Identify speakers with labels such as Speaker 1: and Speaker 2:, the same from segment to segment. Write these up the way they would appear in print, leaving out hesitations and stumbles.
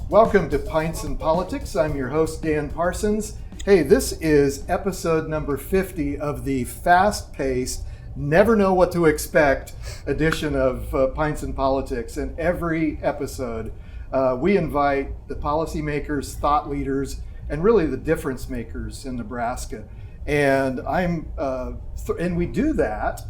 Speaker 1: Welcome to Pints and Politics. I'm your host, Dan Parsons. Hey, this is episode number 50 of the fast-paced, never know what to expect edition of Pints and Politics. And every episode, we invite the policymakers, thought leaders, and really the difference makers in Nebraska. And and we do that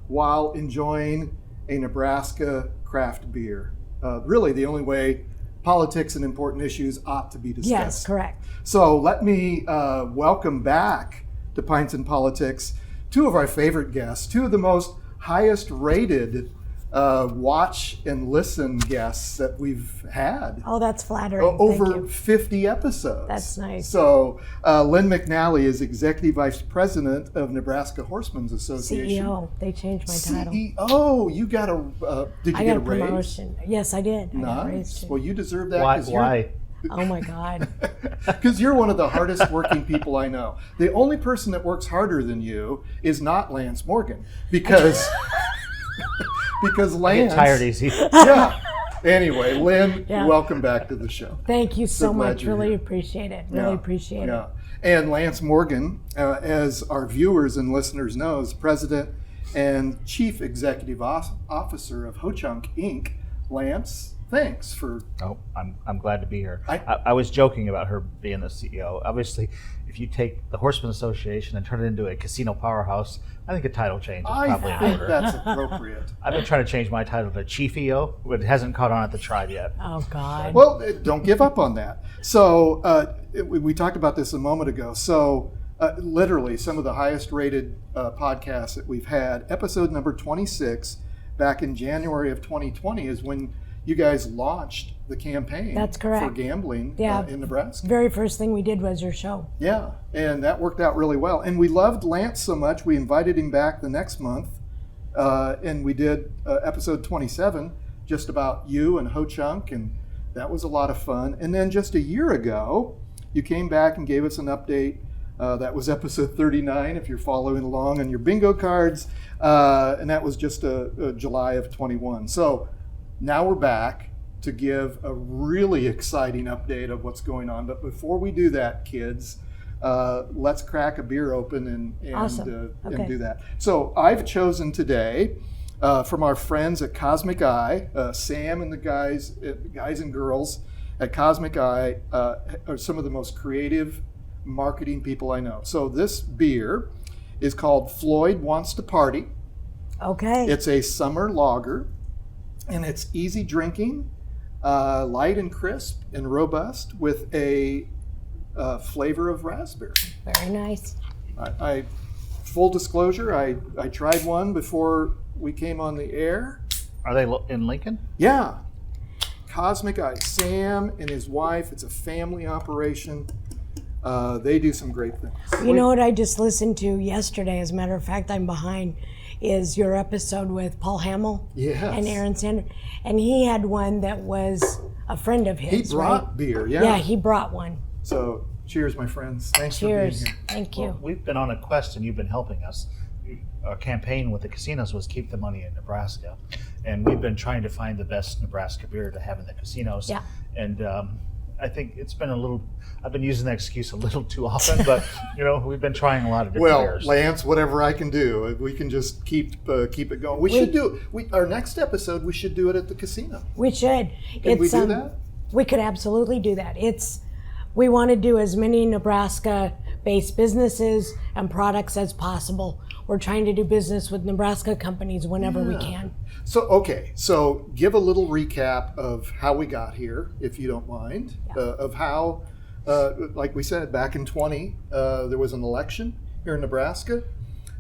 Speaker 1: while enjoying a Nebraska craft beer. Really, the only way politics and important issues ought to be discussed.
Speaker 2: Yes, correct.
Speaker 1: So let me welcome back to Pints and Politics two of our favorite guests, two of the most highest rated watch and listen guests that we've had.
Speaker 2: Oh, that's flattering.
Speaker 1: Over 50 episodes.
Speaker 2: That's nice.
Speaker 1: So Lynne McNally is Executive Vice President of Nebraska Horsemen's Association.
Speaker 2: CEO. They changed my title.
Speaker 1: CEO. You got a, did you get a raise?
Speaker 2: Promotion. Yes, I did. I got a raise too.
Speaker 1: Well, you deserve that.
Speaker 3: Why?
Speaker 2: Oh my God.
Speaker 1: Because you're one of the hardest working people I know. The only person that works harder than you is not Lance Morgan. Because Lance...
Speaker 3: I get tired easy.
Speaker 1: Yeah. Anyway, Lynn, welcome back to the show.
Speaker 2: Thank you so much. Really appreciate it. Really appreciate it.
Speaker 1: And Lance Morgan, as our viewers and listeners know, is President and Chief Executive Officer of Ho-Chunk Inc. Lance, thanks for...
Speaker 3: Oh, I'm glad to be here. I was joking about her being the CEO. Obviously, if you take the Horseman Association and turn it into a casino powerhouse, I think a title change is probably in order.
Speaker 1: That's appropriate.
Speaker 3: I've been trying to change my title to Chief EO, but it hasn't caught on at the tribe yet.
Speaker 2: Oh, God.
Speaker 1: Well, don't give up on that. So we talked about this a moment ago. So literally some of the highest rated podcasts that we've had, episode number 26, back in January of 2020 is when you guys launched the campaign.
Speaker 2: That's correct.
Speaker 1: For gambling in Nebraska.
Speaker 2: Very first thing we did was your show.
Speaker 1: Yeah, and that worked out really well. And we loved Lance so much, we invited him back the next month, and we did episode 27, just about you and Ho-Chunk, and that was a lot of fun. And then just a year ago, you came back and gave us an update. That was episode 39, if you're following along on your bingo cards, and that was just July of 21. So now we're back to give a really exciting update of what's going on. But before we do that, kids, let's crack a beer open and
Speaker 2: Awesome.
Speaker 1: And do that. So I've chosen today from our friends at Cosmic Eye, Sam and the guys and girls at Cosmic Eye are some of the most creative marketing people I know. So this beer is called Floyd Wants to Party.
Speaker 2: Okay.
Speaker 1: It's a summer lager. And it's easy drinking, light and crisp and robust with a flavor of raspberry.
Speaker 2: Very nice.
Speaker 1: I full disclosure, I tried one before we came on the air.
Speaker 3: Are they in Lincoln?
Speaker 1: Yeah. Cosmic Eye. Sam and his wife, it's a family operation. They do some great things.
Speaker 2: You know what I just listened to yesterday, as a matter of fact, I'm behind, is your episode with Paul Hamill and Aaron Sanders. And he had one that was a friend of his.
Speaker 1: He brought beer,
Speaker 2: Yeah, he brought one.
Speaker 1: So cheers, my friends. Thanks
Speaker 2: Cheers.
Speaker 1: for being here.
Speaker 2: Thank you.
Speaker 3: Well, we've been on a quest and you've been helping us. Our campaign with the casinos was keep the money in Nebraska. And we've been trying to find the best Nebraska beer to have in the casinos.
Speaker 2: Yeah.
Speaker 3: And I think it's been I've been using that excuse a little too often, but we've been trying a lot of different beers.
Speaker 1: Well, Lance, whatever I can do, we can just keep it going. We should do our next episode. We should do it at the casino.
Speaker 2: We should.
Speaker 1: Can we do that?
Speaker 2: We could absolutely do that. We want to do as many Nebraska-based businesses and products as possible. We're trying to do business with Nebraska companies whenever we can.
Speaker 1: So give a little recap of how we got here, if you don't mind, of how, like we said, back in 20, there was an election here in Nebraska,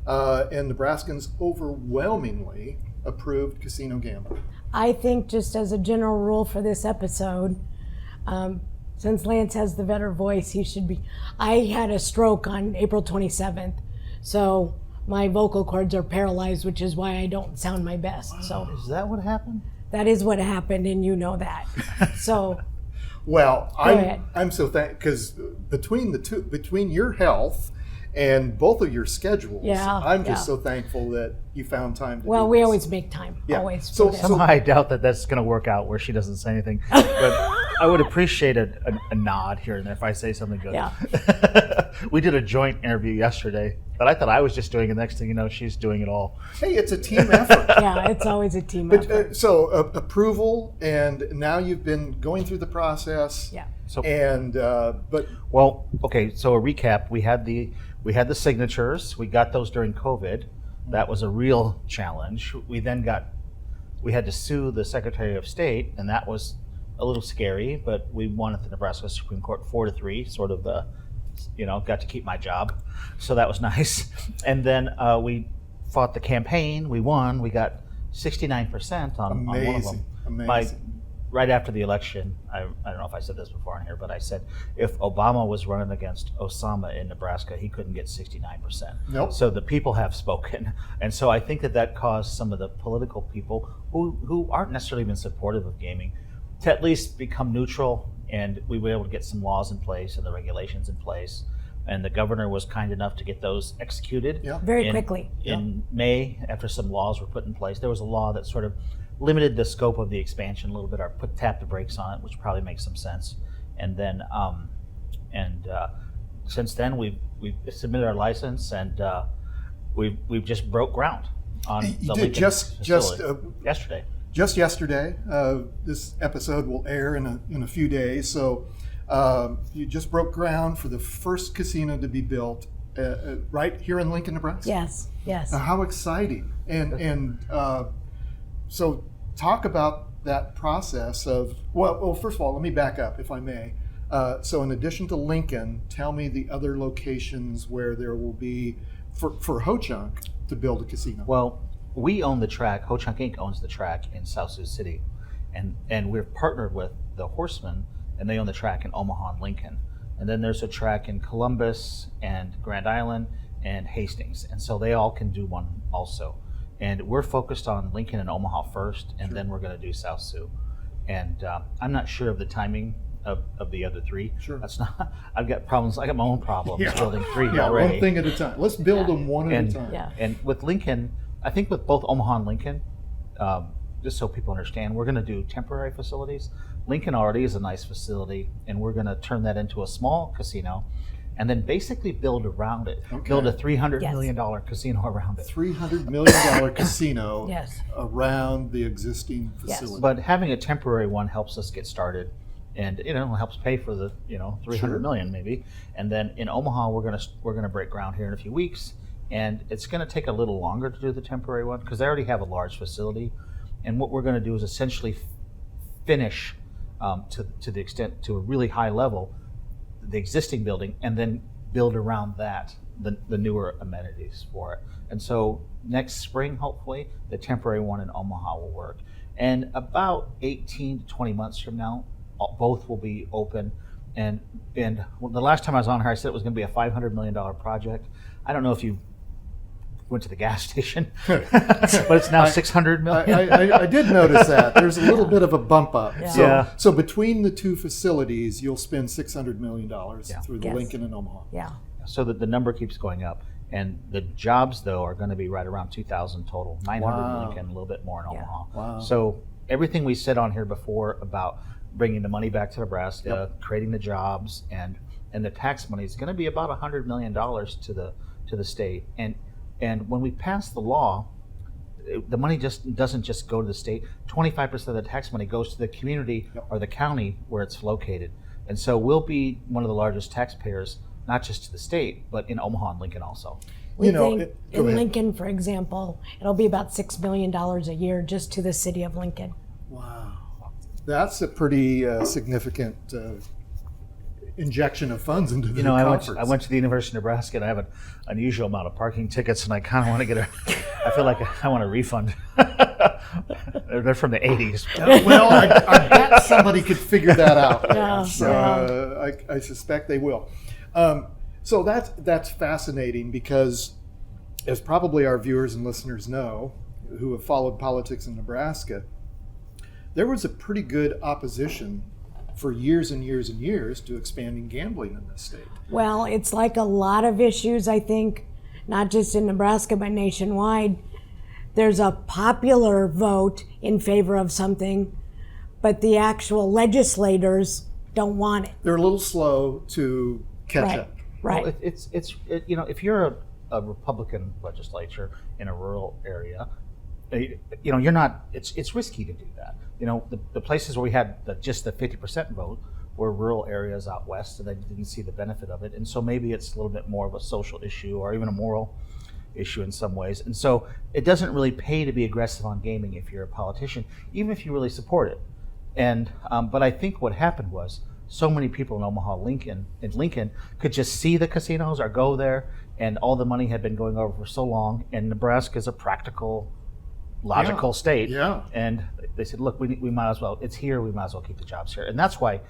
Speaker 1: and Nebraskans overwhelmingly approved casino gambling.
Speaker 2: I think just as a general rule for this episode, since Lance has the better voice, he should be. I had a stroke on April 27th, so my vocal cords are paralyzed, which is why I don't sound my best. So
Speaker 3: is that what happened?
Speaker 2: That is what happened, and you know that. So
Speaker 1: Well,
Speaker 2: ahead.
Speaker 1: I'm so because between your health and both of your schedules, I'm just so thankful that you found time to do
Speaker 2: we
Speaker 1: this.
Speaker 2: always make time.
Speaker 1: Yeah.
Speaker 2: Always.
Speaker 1: So
Speaker 3: Somehow I doubt that that's going to work out where she doesn't say anything. But I would appreciate a nod here and there if I say something good.
Speaker 2: Yeah.
Speaker 3: We did a joint interview yesterday, but I thought I was just doing it. The next thing you know, she's doing it all.
Speaker 1: Hey, it's a team effort.
Speaker 2: Yeah, it's always a team effort.
Speaker 1: So approval, and now you've been going through the process.
Speaker 2: Yeah.
Speaker 3: So,
Speaker 1: Well,
Speaker 3: okay. So a recap: we had the signatures. We got those during COVID. That was a real challenge. We had to sue the Secretary of State, and that was a little scary. But we won at the Nebraska Supreme Court 4-3. Sort of, got to keep my job, so that was nice. And then we fought the campaign. We won. We got 69% on one of them.
Speaker 1: Amazing.
Speaker 3: Right after the election, I don't know if I said this before on here, but I said if Obama was running against Osama in Nebraska, he couldn't get 69%.
Speaker 1: Nope.
Speaker 3: So the people have spoken. And so I think that caused some of the political people who aren't necessarily been supportive of gaming to at least become neutral, and we were able to get some laws in place and the regulations in place. And the governor was kind enough to get those executed.
Speaker 1: Yeah.
Speaker 2: Very quickly.
Speaker 3: In May, after some laws were put in place, there was a law that sort of limited the scope of the expansion a little bit, or tap the brakes on it, which probably makes some sense. And then, since then we've submitted our license, and we've just broke ground on the Lincoln facility yesterday.
Speaker 1: Just yesterday. This episode will air in a few days. So you just broke ground for the first casino to be built right here in Lincoln, Nebraska.
Speaker 2: Yes.
Speaker 1: How exciting! And so talk about that process of, well, first of all, let me back up, if I may. So in addition to Lincoln, tell me the other locations where there will be, for Ho-Chunk, to build a casino.
Speaker 3: Well, we own the track. Ho-Chunk Inc. owns the track in South Sioux City. And we're partnered with the Horsemen, and they own the track in Omaha and Lincoln. And then there's a track in Columbus and Grand Island and Hastings. And so they all can do one also. And we're focused on Lincoln and Omaha first, and then we're going to do South Sioux. And I'm not sure of the timing of the other three.
Speaker 1: Sure.
Speaker 3: That's not. I've got problems. I got my own problems building three
Speaker 1: Yeah,
Speaker 3: already.
Speaker 1: one thing at a time. Let's build them one at a time.
Speaker 2: Yeah.
Speaker 3: And with Lincoln, I think with both Omaha and Lincoln, just so people understand, we're going to do temporary facilities. Lincoln already is a nice facility, and we're going to turn that into a small casino, and then basically build around it.
Speaker 1: Okay.
Speaker 3: Build a $300 million casino around it.
Speaker 1: $300 million casino
Speaker 2: Yes.
Speaker 1: around the existing facility.
Speaker 3: But having a temporary one helps us get started, and helps pay for the $300 million maybe. And then in Omaha, we're gonna break ground here in a few weeks, and it's gonna take a little longer to do the temporary one because they already have a large facility. And what we're gonna do is essentially finish to the extent to a really high level the existing building, and then build around that the newer amenities for it. And so next spring, hopefully, the temporary one in Omaha will work. And about 18 to 20 months from now, both will be open. And the last time I was on here, I said it was going to be a $500 million project. I don't know if you went to the gas station, but it's now $600 million.
Speaker 1: I did notice that. There's a little bit of a bump up.
Speaker 2: Yeah.
Speaker 1: So between the two facilities, you'll spend $600 million through the
Speaker 2: Yes.
Speaker 1: Lincoln and Omaha.
Speaker 2: Yeah.
Speaker 3: So that the number keeps going up. And the jobs, though, are going to be right around 2,000 total, 900 in Lincoln, a little bit more in Omaha.
Speaker 1: Wow.
Speaker 3: So everything we said on here before about bringing the money back to Nebraska, creating the jobs, and the tax money is going to be about $100 million to the state. And when we pass the law, the money doesn't just go to the state. 25% of the tax money goes to the community or the county where it's located. And so we'll be one of the largest taxpayers, not just to the state, but in Omaha and Lincoln also.
Speaker 2: We think
Speaker 1: go
Speaker 2: in
Speaker 1: ahead.
Speaker 2: Lincoln, for example, it'll be about $6 million a year just to the city of Lincoln.
Speaker 1: Wow. That's a pretty significant injection of funds into the conference.
Speaker 3: I went to the University of Nebraska, and I have an unusual amount of parking tickets, and I kind of want to I feel like I want a refund. They're from the 80s.
Speaker 1: Well, I bet somebody could figure that out.
Speaker 2: Yeah.
Speaker 1: So I suspect they will. So that's fascinating because, as probably our viewers and listeners know, who have followed politics in Nebraska, there was a pretty good opposition for years and years and years to expanding gambling in this state.
Speaker 2: Well, it's like a lot of issues, I think, not just in Nebraska, but nationwide. There's a popular vote in favor of something, but the actual legislators don't want it.
Speaker 1: They're a little slow to catch up.
Speaker 2: Right.
Speaker 3: Well, it's if you're a Republican legislature in a rural area, you're not. It's risky to do that. The places where we had just the 50% vote were rural areas out west, and they didn't see the benefit of it. And so maybe it's a little bit more of a social issue or even a moral issue in some ways. And so it doesn't really pay to be aggressive on gaming if you're a politician, even if you really support it. And but I think what happened was so many people in Omaha, Lincoln could just see the casinos or go there, and all the money had been going over for so long. And Nebraska is a practical, logical state.
Speaker 1: Yeah.
Speaker 3: And they said, look, we might as well. It's here. We might as well keep the jobs here. And that's why,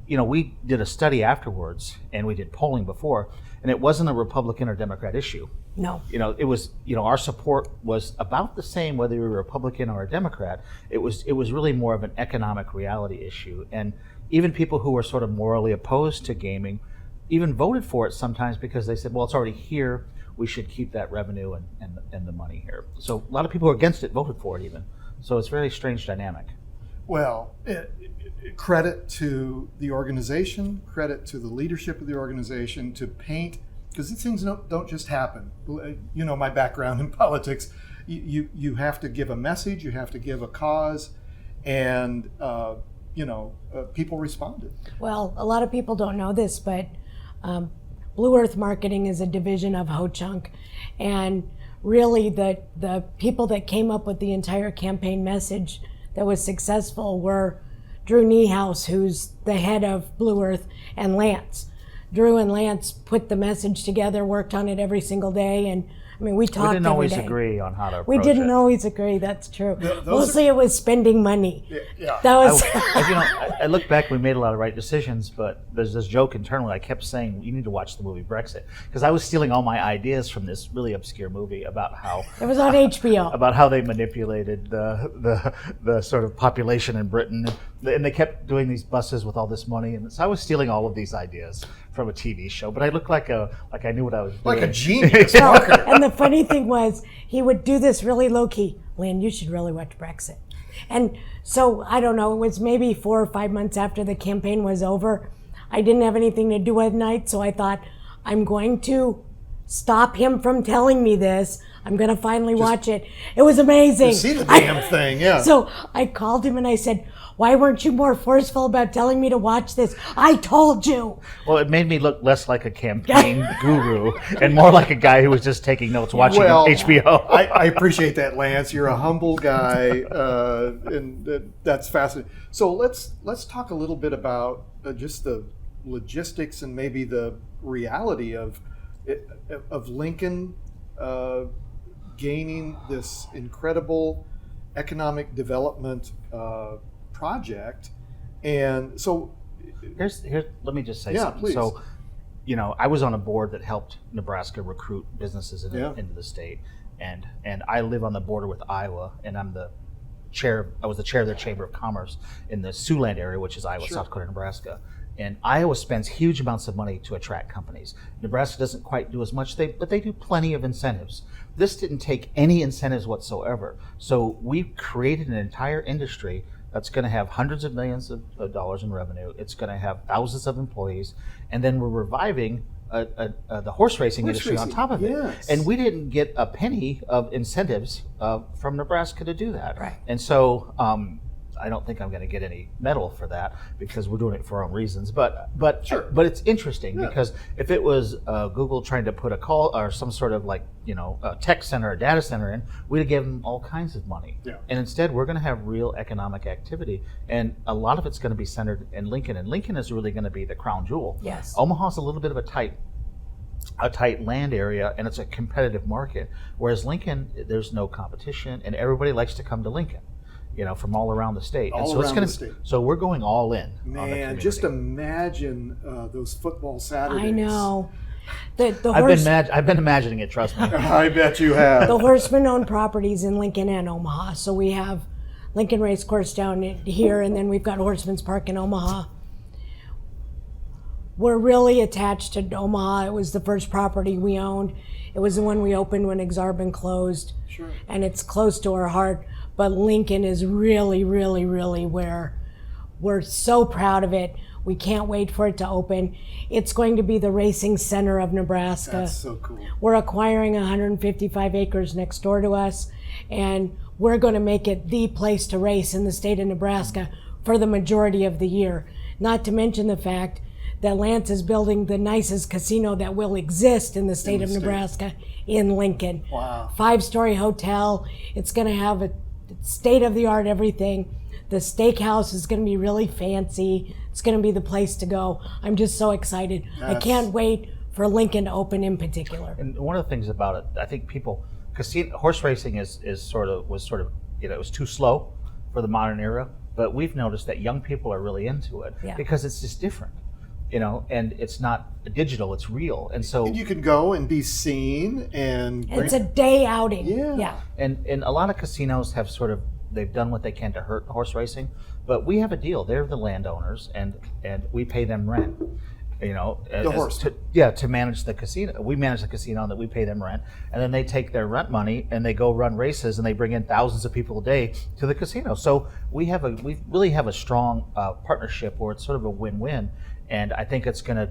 Speaker 3: we did a study afterwards, and we did polling before, and it wasn't a Republican or Democrat issue.
Speaker 2: No.
Speaker 3: It was, our support was about the same whether you were a Republican or a Democrat. It was really more of an economic reality issue. And even people who were sort of morally opposed to gaming even voted for it sometimes because they said, well, it's already here. We should keep that revenue and the money here. So a lot of people who are against it voted for it even. So it's a very strange dynamic.
Speaker 1: Well, credit to the organization, credit to the leadership of the organization to paint, because these things don't just happen. My background in politics, you have to give a message, you have to give a cause, and people responded.
Speaker 2: Well, a lot of people don't know this, but Blue Earth Marketing is a division of Ho-Chunk, and really the people that came up with the entire campaign message that was successful were Drew Niehaus, who's the head of Blue Earth, and Lance. Drew and Lance put the message together, worked on it every single day, and we talked every day. We didn't always
Speaker 3: agree on how to approach
Speaker 2: We didn't
Speaker 3: it.
Speaker 2: always agree, that's true. Mostly it was spending money.
Speaker 1: Yeah.
Speaker 2: That was.
Speaker 3: I look back, we made a lot of right decisions, but there's this joke internally. I kept saying, you need to watch the movie Brexit, because I was stealing all my ideas from this really obscure movie about how
Speaker 2: it was on HBO.
Speaker 3: About how they manipulated the sort of population in Britain, and they kept doing these buses with all this money, and so I was stealing all of these ideas from a TV show, but I looked like I knew what I was doing.
Speaker 1: Like a genius marketer.
Speaker 2: And the funny thing was, he would do this really low-key. Lynn, you should really watch Brexit. And so, I don't know, it was maybe 4 or 5 months after the campaign was over. I didn't have anything to do at night, so I thought, I'm going to stop him from telling me this. I'm going to finally watch it. It was amazing.
Speaker 1: You see the damn thing, yeah.
Speaker 2: So I called him and I said, why weren't you more forceful about telling me to watch this? I told you.
Speaker 3: Well, it made me look less like a campaign guru and more like a guy who was just taking notes watching HBO.
Speaker 1: I appreciate that, Lance. You're a humble guy, and that's fascinating. So let's talk a little bit about just the logistics and maybe the reality of Lincoln gaining this incredible economic development project. And so
Speaker 3: here's let me just say something.
Speaker 1: Please.
Speaker 3: So, I was on a board that helped Nebraska recruit businesses into the state, and I live on the border with Iowa, and I was the chair of their Chamber of Commerce in the Siouxland area, which is Iowa, South Dakota, Nebraska. And Iowa spends huge amounts of money to attract companies. Nebraska doesn't quite do as much, but they do plenty of incentives. This didn't take any incentives whatsoever. So we created an entire industry that's going to have hundreds of millions of dollars in revenue. It's going to have thousands of employees, and then we're reviving the horse racing industry on top of it.
Speaker 1: Yes.
Speaker 3: And we didn't get a penny of incentives from Nebraska to do that.
Speaker 2: Right.
Speaker 3: And so I don't think I'm going to get any medal for that because we're doing it for our own reasons. But it's interesting because if it was Google trying to put a call or some sort of a tech center or data center in, we'd have given them all kinds of money.
Speaker 1: Yeah.
Speaker 3: And instead, we're going to have real economic activity, and a lot of it's going to be centered in Lincoln. And Lincoln is really going to be the crown jewel.
Speaker 2: Yes.
Speaker 3: Omaha's a little bit of a tight land area, and it's a competitive market. Whereas Lincoln, there's no competition, and everybody likes to come to Lincoln. From all around the state. So we're going all in.
Speaker 1: Man, just imagine those football Saturdays.
Speaker 2: I know.
Speaker 3: I've been imagining it, trust me.
Speaker 1: I bet you have.
Speaker 2: The Horsemen own properties in Lincoln and Omaha. So we have Lincoln Race Course down here, and then we've got Horseman's Park in Omaha. we're really attached to Omaha. It was the first property we owned. It was the one we opened when Exarban closed.
Speaker 1: Sure.
Speaker 2: And it's close to our heart. But Lincoln is really, really, really where we're so proud of it. We can't wait for it to open. It's going to be the racing center of Nebraska.
Speaker 1: That's so cool.
Speaker 2: We're acquiring 155 acres next door to us, and we're going to make it the place to race in the state of Nebraska for the majority of the year. Not to mention the fact that Lance is building the nicest casino that will exist in the state of Nebraska in Lincoln.
Speaker 1: Wow.
Speaker 2: 5-story hotel. It's going to have a state-of-the-art everything. The steakhouse is going to be really fancy. It's going to be the place to go. I'm just so excited. I can't wait for Lincoln to open in particular.
Speaker 3: And one of the things about it, I think horse racing was sort of, it was too slow for the modern era, but we've noticed that young people are really into it because it's just different, and it's not digital, it's real. And so
Speaker 1: you can go and be seen, and
Speaker 2: it's a day outing.
Speaker 1: Yeah.
Speaker 3: And a lot of casinos have they've done what they can to hurt horse racing, but we have a deal. They're the landowners, and we pay them rent. To manage the casino. We manage the casino, that we pay them rent, and then they take their rent money and they go run races, and they bring in thousands of people a day to the casino. So we really have a strong partnership where it's sort of a win-win. And I think it's gonna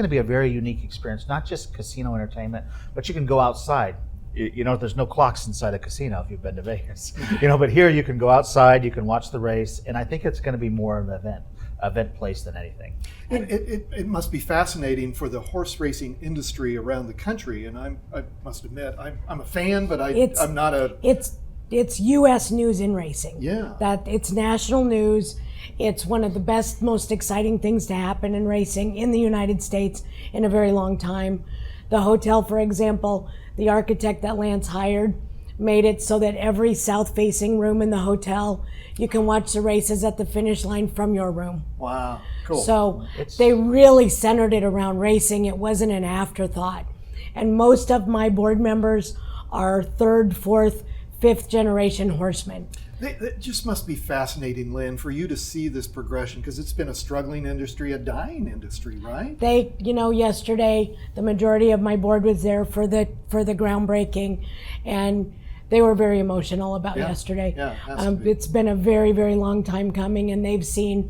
Speaker 3: be a very unique experience, not just casino entertainment, but you can go outside. There's no clocks inside a casino if you've been to Vegas. But here you can go outside, you can watch the race, and I think it's going to be more of an event place than anything.
Speaker 1: It must be fascinating for the horse racing industry around the country, and I must admit I'm a fan, but I'm not a.
Speaker 2: It's U.S. news in racing.
Speaker 1: Yeah.
Speaker 2: That it's national news. It's one of the best, most exciting things to happen in racing in the United States in a very long time. The hotel, for example, the architect that Lance hired made it so that every south-facing room in the hotel, you can watch the races at the finish line from your room.
Speaker 1: Wow, cool.
Speaker 2: So they really centered it around racing. It wasn't an afterthought. And most of my board members are 3rd, 4th, 5th generation horsemen.
Speaker 1: It just must be fascinating, Lynn, for you to see this progression, because it's been a struggling industry, a dying industry, right?
Speaker 2: Yesterday, the majority of my board was there for the groundbreaking, and they were very emotional about yesterday.
Speaker 1: Yeah,
Speaker 2: it's been a very, very long time coming, and they've seen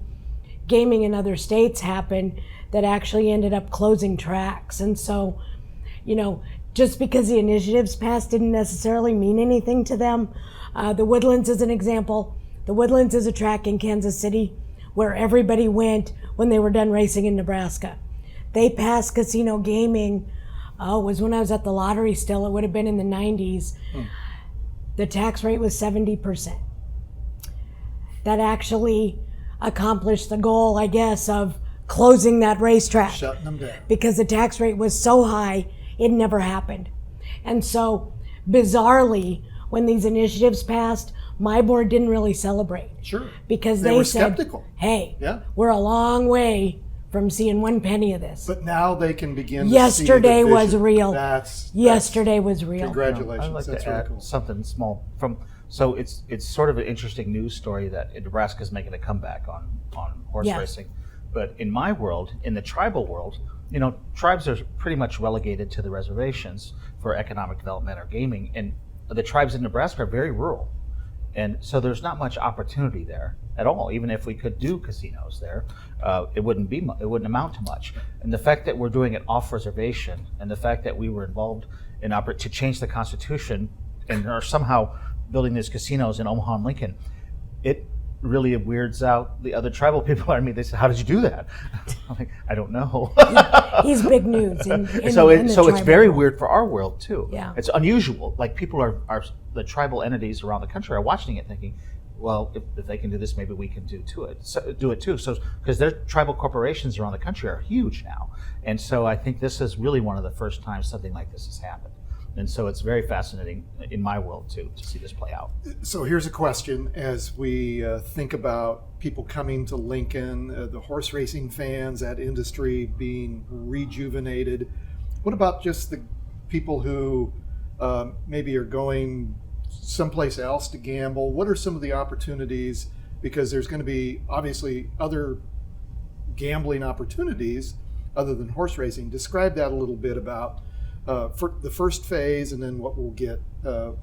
Speaker 2: gaming in other states happen that actually ended up closing tracks. And so, just because the initiatives passed didn't necessarily mean anything to them. The Woodlands is an example. The Woodlands is a track in Kansas City where everybody went when they were done racing in Nebraska. They passed casino gaming. It was when I was at the lottery still. It would have been in the 90s. The tax rate was 70%. That actually accomplished the goal, I guess, of closing that racetrack.
Speaker 1: Shutting them down.
Speaker 2: Because the tax rate was so high, it never happened. And so, bizarrely, when these initiatives passed, my board didn't really celebrate.
Speaker 1: Sure.
Speaker 2: Because
Speaker 1: they were
Speaker 2: said,
Speaker 1: skeptical.
Speaker 2: Hey, we're a long way from seeing one penny of this.
Speaker 1: But now they can begin to
Speaker 2: Yesterday
Speaker 1: see the
Speaker 2: was
Speaker 1: vision.
Speaker 2: real.
Speaker 1: Yesterday
Speaker 2: was real.
Speaker 1: Congratulations.
Speaker 3: I'd like
Speaker 1: That's
Speaker 3: to
Speaker 1: really
Speaker 3: add
Speaker 1: cool.
Speaker 3: something small so it's sort of an interesting news story that Nebraska's making a comeback on horse racing. But in my world, in the tribal world, tribes are pretty much relegated to the reservations for economic development or gaming, and the tribes in Nebraska are very rural. And so there's not much opportunity there at all. Even if we could do casinos there, it wouldn't amount to much. And the fact that we're doing it off reservation, and the fact that we were involved in to change the Constitution and are somehow building these casinos in Omaha and Lincoln, it really weirds out the other tribal people. I mean, they said, "How did you do that?" I'm like, I don't know.
Speaker 2: He's big news.
Speaker 3: So it's very weird for our world too.
Speaker 2: Yeah.
Speaker 3: It's unusual. Like people are the tribal entities around the country are watching it, thinking, well, if they can do this, maybe we can do it too. So because their tribal corporations around the country are huge now, and so I think this is really one of the first times something like this has happened. And so it's very fascinating in my world too to see this play out.
Speaker 1: So here's a question as we think about people coming to Lincoln, the horse racing fans, that industry being rejuvenated. What about just the people who maybe are going someplace else to gamble? What are some of the opportunities? Because there's going to be obviously other gambling opportunities other than horse racing. Describe that a little bit about for the first phase, and then what we'll get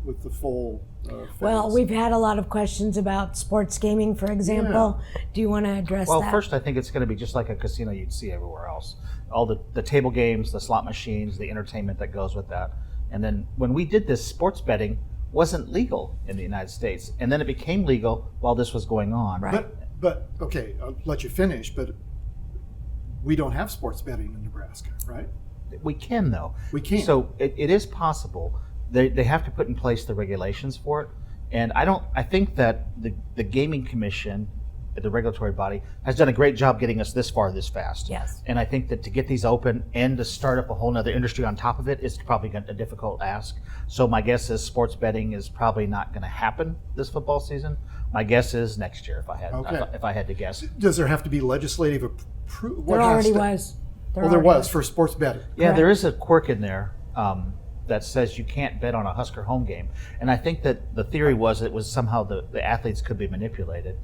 Speaker 1: with the full phase.
Speaker 2: Well, we've had a lot of questions about sports gaming, for example. Do you want to address that?
Speaker 3: Well, first, I think it's going to be just like a casino you'd see everywhere else. All the table games, the slot machines, the entertainment that goes with that. And then when we did this, sports betting wasn't legal in the United States. And then it became legal while this was going on.
Speaker 2: Right.
Speaker 1: But okay, I'll let you finish, but we don't have sports betting in Nebraska, right?
Speaker 3: We can, though.
Speaker 1: We can.
Speaker 3: So it is possible. They have to put in place the regulations for it. And I think that the Gaming Commission, the regulatory body, has done a great job getting us this far this fast.
Speaker 2: Yes.
Speaker 3: And I think that to get these open and to start up a whole nother industry on top of it is probably a difficult ask. So my guess is sports betting is probably not going to happen this football season. My guess is next year, if I had to guess.
Speaker 1: Does there have to be legislative approval?
Speaker 2: There already was.
Speaker 1: There was for sports betting.
Speaker 3: Yeah, there is a quirk in there that says you can't bet on a Husker home game. And I think that the theory was it was somehow the athletes could be manipulated.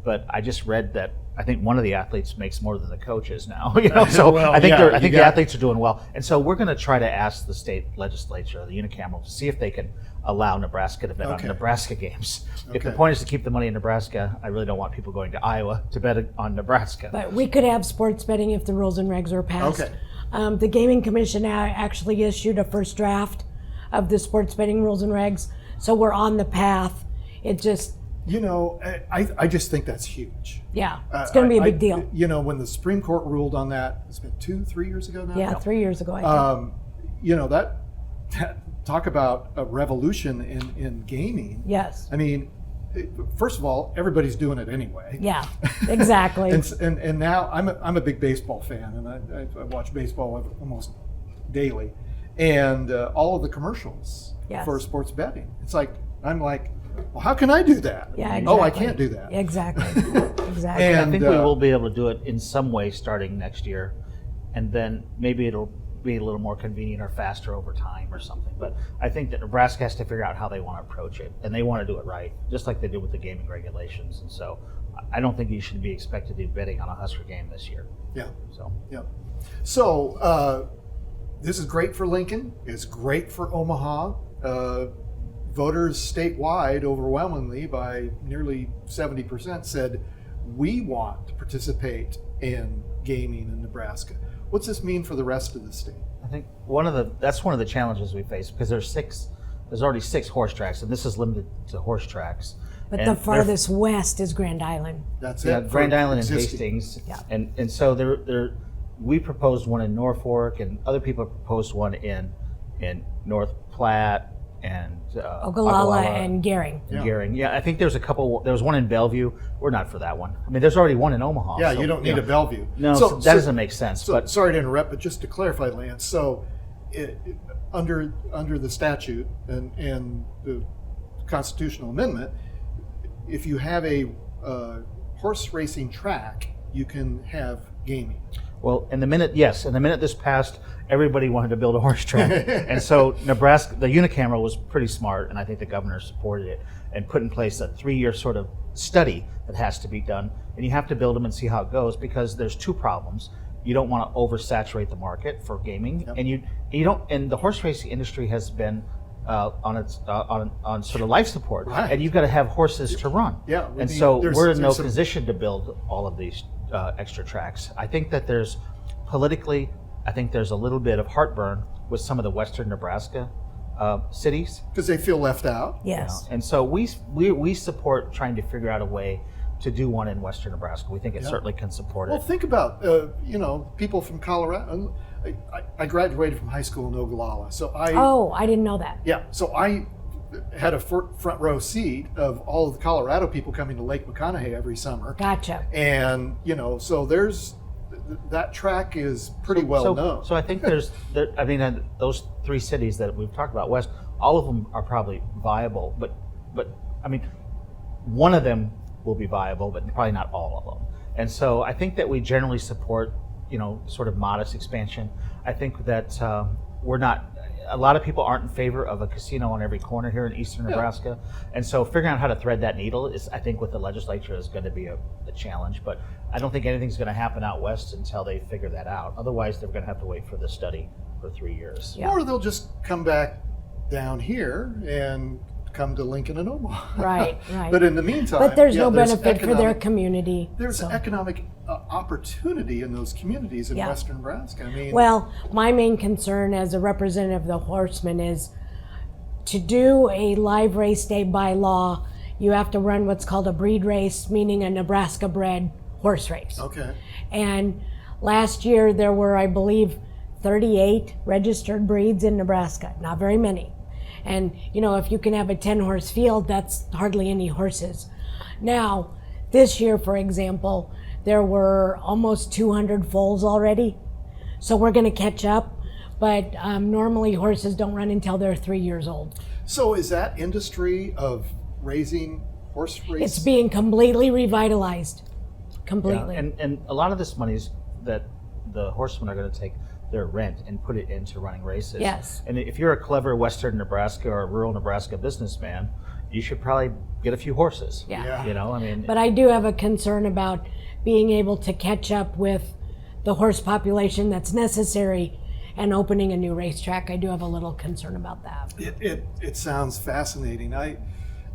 Speaker 3: But I just read that I think one of the athletes makes more than the coaches now. So
Speaker 1: Well,
Speaker 3: I think
Speaker 1: yeah,
Speaker 3: the athletes are doing well. And so we're going to try to ask the state legislature, the unicameral, to see if they can allow Nebraska to bet on Nebraska games. If the point is to keep the money in Nebraska, I really don't want people going to Iowa to bet on Nebraska.
Speaker 2: But we could have sports betting if the rules and regs were passed.
Speaker 1: Okay.
Speaker 2: The Gaming Commission now actually issued a first draft of the sports betting rules and regs, so we're on the path. It just...
Speaker 1: I just think that's huge.
Speaker 2: Yeah, it's going to be a big deal.
Speaker 1: When the Supreme Court ruled on that, it's been 2-3 years ago now?
Speaker 2: Yeah, 3 years ago, I think.
Speaker 1: That talk about a revolution in gaming.
Speaker 2: Yes.
Speaker 1: I mean, first of all, everybody's doing it anyway.
Speaker 2: Yeah, exactly.
Speaker 1: and now I'm a big baseball fan, and I watch baseball almost daily, and all of the commercials for sports betting. I'm like, well, how can I do that?
Speaker 2: Yeah, exactly.
Speaker 1: Oh, I can't do that.
Speaker 2: Exactly.
Speaker 1: And
Speaker 3: I think we will be able to do it in some way starting next year, and then maybe it'll be a little more convenient or faster over time or something. But I think that Nebraska has to figure out how they want to approach it, and they want to do it right, just like they did with the gaming regulations. And so I don't think you should be expected to be betting on a Husker game this year.
Speaker 1: Yeah.
Speaker 3: So
Speaker 1: this is great for Lincoln. It's great for Omaha. Voters statewide, overwhelmingly by nearly 70%, said we want to participate in gaming in Nebraska. What's this mean for the rest of the state?
Speaker 3: I think that's one of the challenges we face, because there's already 6 horse tracks, and this is limited to horse tracks.
Speaker 2: But the farthest west is Grand Island.
Speaker 1: That's
Speaker 3: it. Grand Island
Speaker 1: existing.
Speaker 3: and Hastings. Yeah. And so we proposed one in Norfolk, and other people proposed one in North Platte and
Speaker 2: Ogallala and Gering.
Speaker 3: Yeah, I think there's a couple. There was one in Bellevue. We're not for that one. I mean, there's already one in Omaha.
Speaker 1: Yeah, so, you don't need a Bellevue.
Speaker 3: No, so that doesn't make sense.
Speaker 1: But sorry to interrupt, but just to clarify, Lance. So, under the statute and the constitutional amendment, if you have a horse racing track, you can have gaming.
Speaker 3: Well, in the minute this passed, everybody wanted to build a horse track. And so Nebraska, the unicameral was pretty smart, and I think the governor supported it and put in place a 3-year sort of study that has to be done. And you have to build them and see how it goes, because there's 2 problems. You don't want to oversaturate the market for gaming, and you don't. And the horse racing industry has been on sort of life support, and you've got to have horses to run.
Speaker 1: Yeah,
Speaker 3: and so we're in no position to build all of these extra tracks. I think that politically, I think there's a little bit of heartburn with some of the western Nebraska cities,
Speaker 1: because they feel left out.
Speaker 2: Yes.
Speaker 3: And so we support trying to figure out a way to do one in western Nebraska. We think it certainly can support it.
Speaker 1: Well, think about people from Colorado. I graduated from high school in Ogallala, so
Speaker 2: I didn't know that.
Speaker 1: Yeah, so I had a front row seat of all of the Colorado people coming to Lake McConaughey every summer.
Speaker 2: Gotcha.
Speaker 1: And so there's that track is pretty well known.
Speaker 3: So I think those 3 cities that we've talked about west, all of them are probably viable, but I mean, one of them will be viable, but probably not all of them. And so I think that we generally support sort of modest expansion. I think that we're not. a lot of people aren't in favor of a casino on every corner here in eastern Nebraska. And so figuring out how to thread that needle is, I think, with the legislature is going to be a challenge. But I don't think anything's going to happen out west until they figure that out. Otherwise, they're going to have to wait for the study for 3 years.
Speaker 2: Yeah.
Speaker 1: Or they'll just come back down here and come to Lincoln and Omaha.
Speaker 2: Right.
Speaker 1: But in the meantime,
Speaker 2: But there's no benefit for their community.
Speaker 1: There's
Speaker 2: so.
Speaker 1: economic opportunity in those communities in western Nebraska. I mean,
Speaker 2: well, my main concern as a representative of the horsemen is to do a live race day by law, you have to run what's called a breed race, meaning a Nebraska bred horse race.
Speaker 1: Okay.
Speaker 2: And last year there were, I believe, 38 registered breeds in Nebraska, not very many. And, you know, if you can have a 10-horse field, that's hardly any horses. Now, this year, for example, there were almost 200 foals already. So we're going to catch up. But normally horses don't run until they're 3 years old.
Speaker 1: So is that industry of raising horse race?
Speaker 2: It's being completely revitalized. Completely.
Speaker 3: Yeah, and a lot of this money is that the horsemen are going to take their rent and put it into running races.
Speaker 2: Yes.
Speaker 3: And if you're a clever Western Nebraska or a rural Nebraska businessman, you should probably get a few horses.
Speaker 2: Yeah.
Speaker 3: You know, I mean.
Speaker 2: But I do have a concern about being able to catch up with the horse population that's necessary and opening a new racetrack. I do have a little concern about that.
Speaker 1: It sounds fascinating.
Speaker 3: The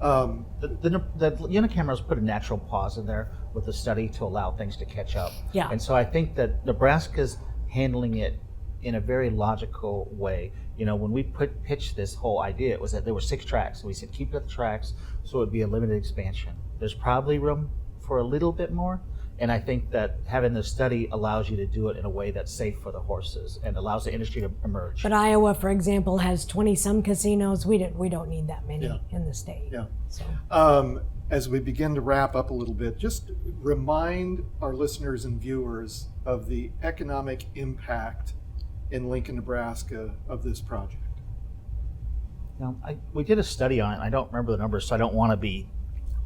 Speaker 3: unicamerals put a natural pause in there with the study to allow things to catch up.
Speaker 2: Yeah.
Speaker 3: And so I think that Nebraska's handling it in a very logical way. You know, when we pitched this whole idea, it was that there were 6 tracks. We said keep it at the tracks, so it would be a limited expansion. There's probably room for a little bit more, and I think that having the study allows you to do it in a way that's safe for the horses and allows the industry to emerge.
Speaker 2: But Iowa, for example, has 20-some casinos. We don't need that many in the state.
Speaker 1: Yeah.
Speaker 2: So.
Speaker 1: As we begin to wrap up a little bit, just remind our listeners and viewers of the economic impact in Lincoln, Nebraska of this project.
Speaker 3: Now, we did a study on it. I don't remember the numbers, so I don't want to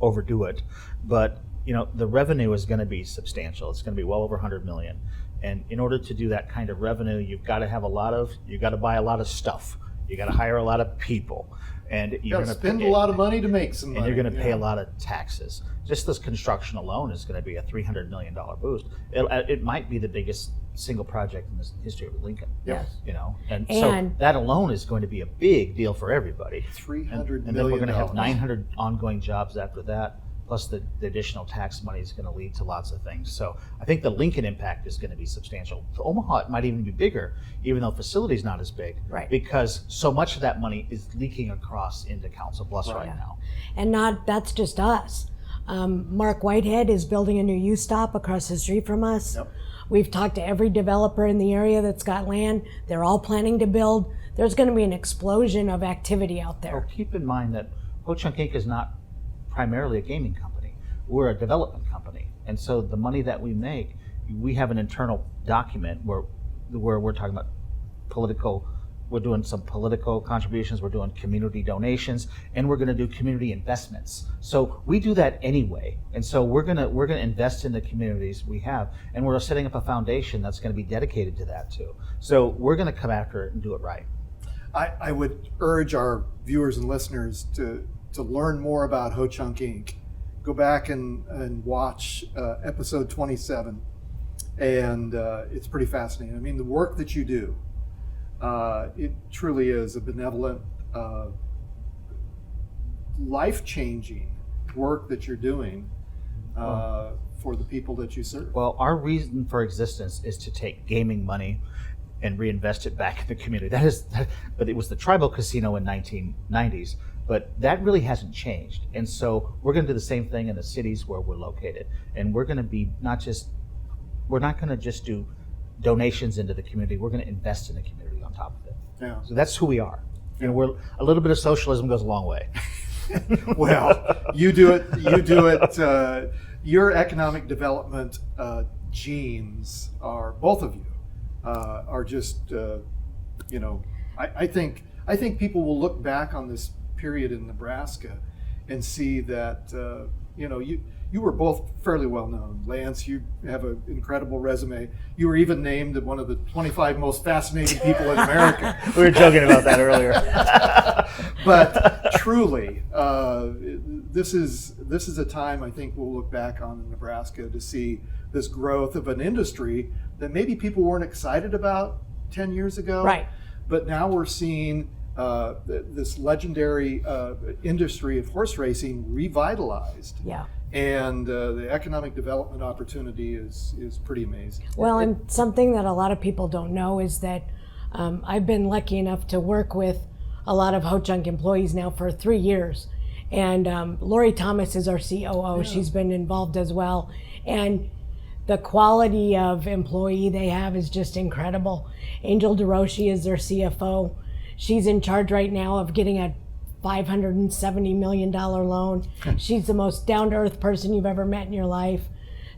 Speaker 3: overdo it. But you know, the revenue is going to be substantial. It's going to be well over 100 million. And in order to do that kind of revenue, you've got to have you got to buy a lot of stuff. You got to hire a lot of people. And you're going to
Speaker 1: spend a lot of money to make some money.
Speaker 3: And you're going to pay a lot of taxes. Just this construction alone is going to be a $300 million boost. It might be the biggest single project in the history of Lincoln.
Speaker 2: Yes.
Speaker 3: You know, and so that alone is going to be a big deal for everybody.
Speaker 1: $300 million.
Speaker 3: And then we're going to have 900 ongoing jobs after that. Plus the additional tax money is going to lead to lots of things. So I think the Lincoln impact is going to be substantial. For Omaha, it might even be bigger, even though facility's not as big.
Speaker 2: Right.
Speaker 3: Because so much of that money is leaking across into Council Bluffs right now.
Speaker 2: And that's just us. Mark Whitehead is building a new U-Stop across the street from us.
Speaker 1: Yep.
Speaker 2: We've talked to every developer in the area that's got land. They're all planning to build. There's going to be an explosion of activity out there.
Speaker 3: Well, keep in mind that Ho-Chunk Inc. is not primarily a gaming company. We're a development company. And so the money that we make, we have an internal document where we're talking about we're doing some political contributions, we're doing community donations, and we're gonna do community investments. So we do that anyway. And so we're gonna invest in the communities we have, and we're setting up a foundation that's gonna be dedicated to that too. So we're gonna come after it and do it right.
Speaker 1: I would urge our viewers and listeners to learn more about Ho-Chunk Inc., go back and watch episode 27, and it's pretty fascinating. I mean, the work that you do, it truly is a benevolent, life-changing work that you're doing for the people that you serve.
Speaker 3: Well, our reason for existence is to take gaming money and reinvest it back in the community. But it was the tribal casino in 1990s. But that really hasn't changed. And so we're going to do the same thing in the cities where we're located. And we're going to be we're not going to just do donations into the community. We're going to invest in the community on top of it.
Speaker 1: Yeah.
Speaker 3: So that's who we are. You know, a little bit of socialism goes a long way.
Speaker 1: Well, you do it. Your economic development genes are, both of you, are just, I think people will look back on this period in Nebraska and see that you were both fairly well known. Lance, you have an incredible resume. You were even named one of the 25 most fascinating people in America.
Speaker 3: We were joking about that earlier.
Speaker 1: But truly, this is a time I think we'll look back on in Nebraska to see this growth of an industry that maybe people weren't excited about 10 years ago.
Speaker 2: Right.
Speaker 1: But now we're seeing this legendary industry of horse racing revitalized.
Speaker 2: Yeah.
Speaker 1: And the economic development opportunity is pretty amazing.
Speaker 2: Well, and something that a lot of people don't know is that I've been lucky enough to work with a lot of Ho-Chunk employees now for 3 years. And Lori Thomas is our COO. Yeah. She's been involved as well. And the quality of employee they have is just incredible. Angel DeRoshi is their CFO. She's in charge right now of getting a $570 million loan. She's the most down-to-earth person you've ever met in your life.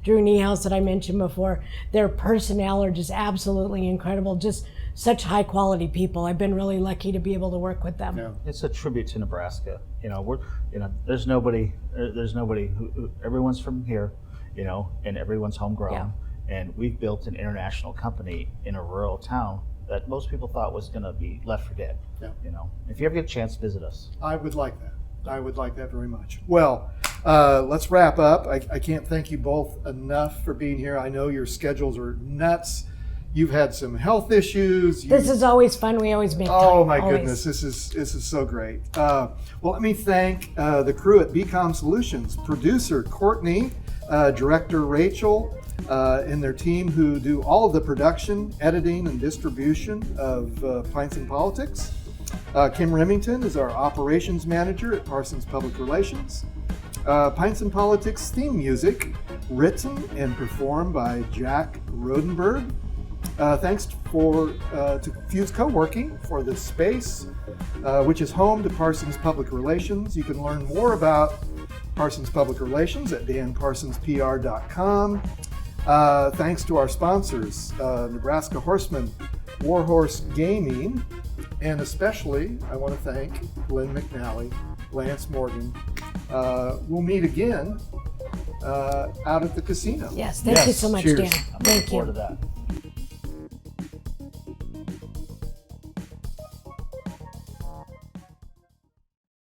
Speaker 2: Drew Niehaus that I mentioned before, their personnel are just absolutely incredible. Just such high-quality people. I've been really lucky to be able to work with them.
Speaker 1: Yeah.
Speaker 3: It's a tribute to Nebraska. There's nobody who everyone's from here, and everyone's homegrown.
Speaker 2: Yeah.
Speaker 3: And we've built an international company in a rural town that most people thought was going to be left for dead.
Speaker 1: Yeah.
Speaker 3: If you ever get a chance, visit us.
Speaker 1: I would like that. I would like that very much. Well, let's wrap up. I can't thank you both enough for being here. I know your schedules are nuts. You've had some health issues.
Speaker 2: This is always fun. We always make time.
Speaker 1: Oh my
Speaker 2: always.
Speaker 1: goodness, this is so great. Well, let me thank the crew at BCom Solutions, producer Courtney, director Rachel, and their team who do all of the production, editing, and distribution of Pints and Politics. Kim Remington is our operations manager at Parsons Public Relations. Pints and Politics theme music, written and performed by Jack Rodenberg. Thanks to Fuse Co-working for this space, which is home to Parsons Public Relations. You can learn more about Parsons Public Relations at danparsonspr.com. Thanks to our sponsors, Nebraska Horseman, Warhorse Gaming, and especially I want to thank Lynne McNally, Lance Morgan. We'll meet again out at the casino.
Speaker 2: Yes, thank you so much,
Speaker 1: Cheers.
Speaker 2: Dan.
Speaker 3: I'm looking
Speaker 2: Thank
Speaker 3: forward
Speaker 2: you.
Speaker 3: to that.